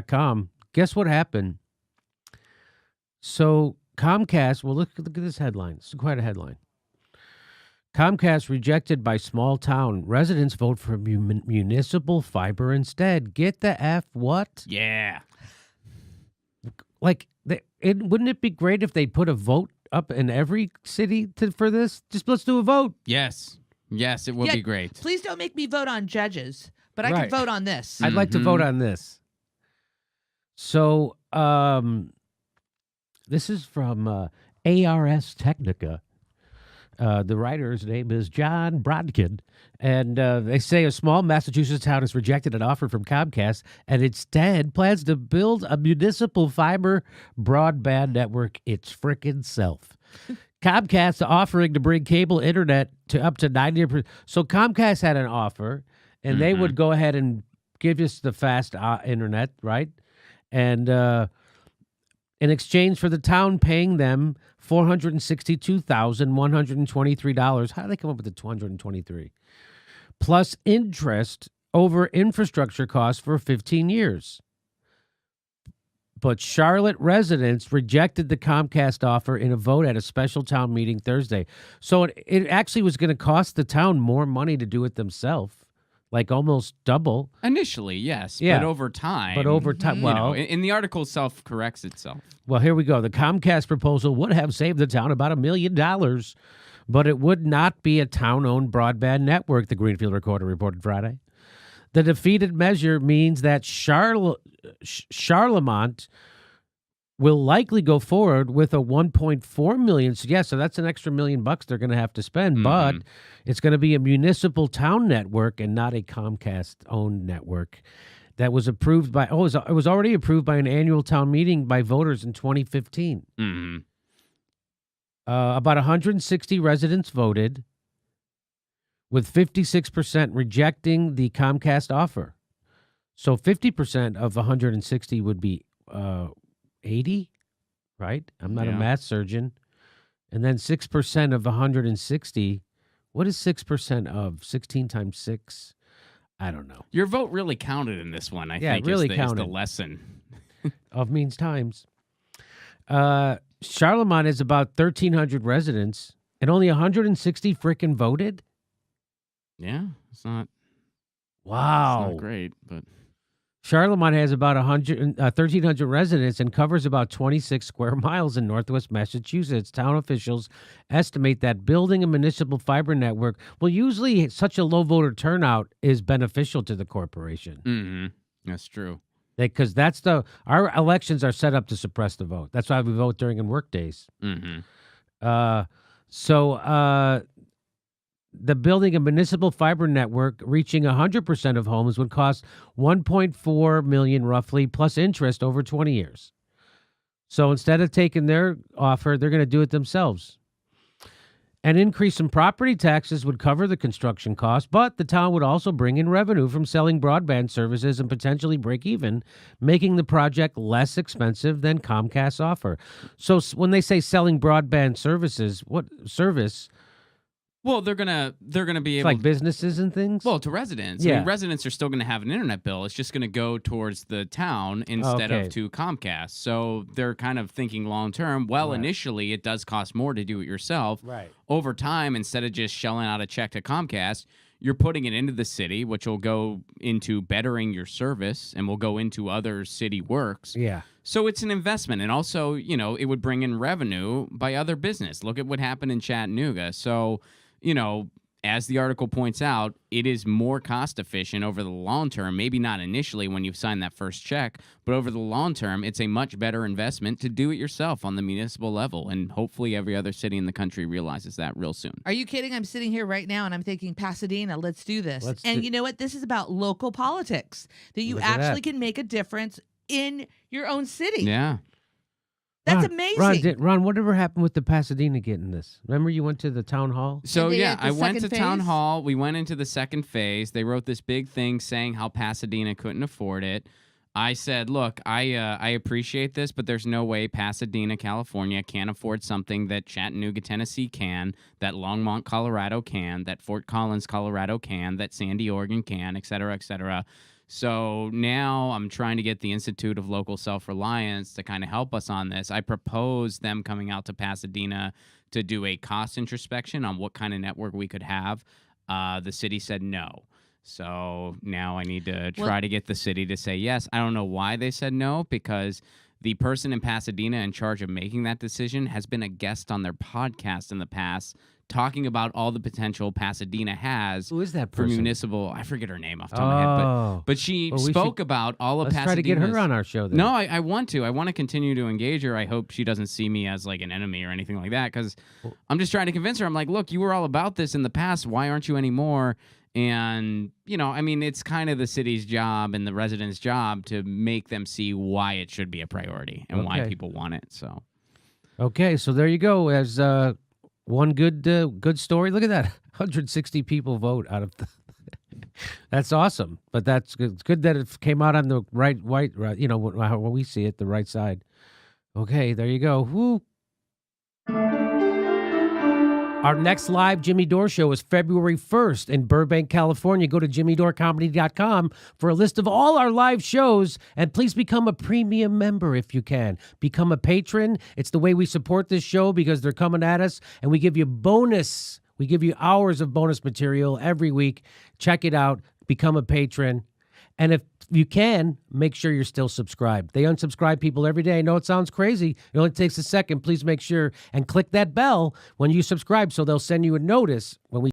com. Guess what happened? So Comcast, well, look at this headline. It's quite a headline. Comcast rejected by small town. Residents vote for municipal fiber instead. Get the F what? Yeah. Like, wouldn't it be great if they put a vote up in every city for this? Just let's do a vote. Yes. Yes, it would be great. Please don't make me vote on judges, but I can vote on this. I'd like to vote on this. So, this is from ARS Technica. The writer's name is John Brodkin, and they say a small Massachusetts town has rejected an offer from Comcast and instead plans to build a municipal fiber broadband network its frickin' self. Comcast offering to bring cable internet to up to 90%. So Comcast had an offer, and they would go ahead and give us the fast internet, right? And in exchange for the town paying them $462,123. How do they come up with the 223? Plus interest over infrastructure costs for 15 years. But Charlotte residents rejected the Comcast offer in a vote at a special town meeting Thursday. So it actually was going to cost the town more money to do it themselves, like almost double. Initially, yes. Yeah. But over time. Well, in the article itself corrects itself. Well, here we go. The Comcast proposal would have saved the town about $1 million, but it would not be a town-owned broadband network, the Greenfield Recorder reported Friday. The defeated measure means that Charlemont will likely go forward with a $1.4 million. So that's an extra $1 million they're going to have to spend, but it's going to be a municipal town network and not a Comcast-owned network. That was approved by, it was already approved by an annual town meeting by voters in 2015. About 160 residents voted, with 56% rejecting the Comcast offer. So 50% of 160 would be 80, right? I'm not a math surgeon. And then 6% of 160, what is 6% of? 16 times 6? I don't know. Your vote really counted in this one, I think, really is the lesson. Of means times. Charlemont is about 1,300 residents, and only 160 frickin' voted? Yeah, it's not... Wow. It's not great, but... Charlemont has about 1,300 residents and covers about 26 square miles in northwest Massachusetts. Town officials estimate that building a municipal fiber network, well, usually such a low voter turnout is beneficial to the corporation. That's true. Because our elections are set up to suppress the vote. That's why we vote during work days. The building a municipal fiber network reaching 100% of homes would cost $1.4 million roughly, plus interest over 20 years. So instead of taking their offer, they're going to do it themselves. An increase in property taxes would cover the construction costs, but the town would also bring in revenue from selling broadband services and potentially break even, making the project less expensive than Comcast's offer. So when they say selling broadband services, what service? Well, they're gonna be able like businesses and things. Well, to residents. Yeah. I mean, residents are still going to have an internet bill. It's just going to go towards the town instead of to Comcast. So they're kind of thinking long term. Well, initially it does cost more to do it yourself. Right. Over time, instead of just shelling out a check to Comcast, you're putting it into the city, which will go into bettering your service and will go into other city works. Yeah. So it's an investment. And also, it would bring in revenue by other business. Look at what happened in Chattanooga. So, as the article points out, it is more cost efficient over the long term. Maybe not initially when you've signed that first check, but over the long term, it's a much better investment to do it yourself on the municipal level. And hopefully every other city in the country realizes that real soon. Are you kidding? I'm sitting here right now and I'm thinking, Pasadena, let's do this. You know what? This is about local politics, that you actually can make a difference in your own city. Yeah. That's amazing. Ron, whatever happened with the Pasadena getting this? Remember you went to the town hall? So, I went to town hall. We went into the second phase. They wrote this big thing saying how Pasadena couldn't afford it. I said, look, I appreciate this, but there's no way Pasadena, California can afford something that Chattanooga, Tennessee can, that Longmont, Colorado can, that Fort Collins, Colorado can, that Sandy, Oregon can, et cetera, et cetera. So now I'm trying to get the Institute of Local Self-Reliance to kind of help us on this. I proposed them coming out to Pasadena to do a cost introspection on what kind of network we could have. The city said no. So now I need to try to get the city to say yes. I don't know why they said no, because the person in Pasadena in charge of making that decision has been a guest on their podcast in the past, talking about all the potential Pasadena has. Who is that for person? municipal? I forget her name off the top of my head, but she spoke about all of Let's Pasadena. try to get her on our show then. No, I want to. I want to continue to engage her. I hope she doesn't see me as like an enemy or anything like that, because I'm just trying to convince her. I'm like, look, you were all about this in the past. Why aren't you anymore? And, you know, I mean, it's kind of the city's job and the residents' job to make them see why it should be a priority and why people want it. So, okay, so there you go. As one good story. Look at that, 160 people vote out of the. That's awesome, but that's good. It's good that it came out on the right, you know, when we see it, the right side. Okay, there you go. Woo. Our next live Jimmy Dore show is February 1st in Burbank, California. Go to jimmydoorecomedy.com for a list of all our live shows, and please become a premium member if you can. Become a patron. It's the way we support this show, because they're coming at us, and we give you bonus. We give you hours of bonus material every week. Check it out. Become a patron. And if you can, make sure you're still subscribed. They unsubscribe people every day. I know it sounds crazy. It only takes a second. Please make sure and click that bell when you subscribe, so they'll send you a notice when we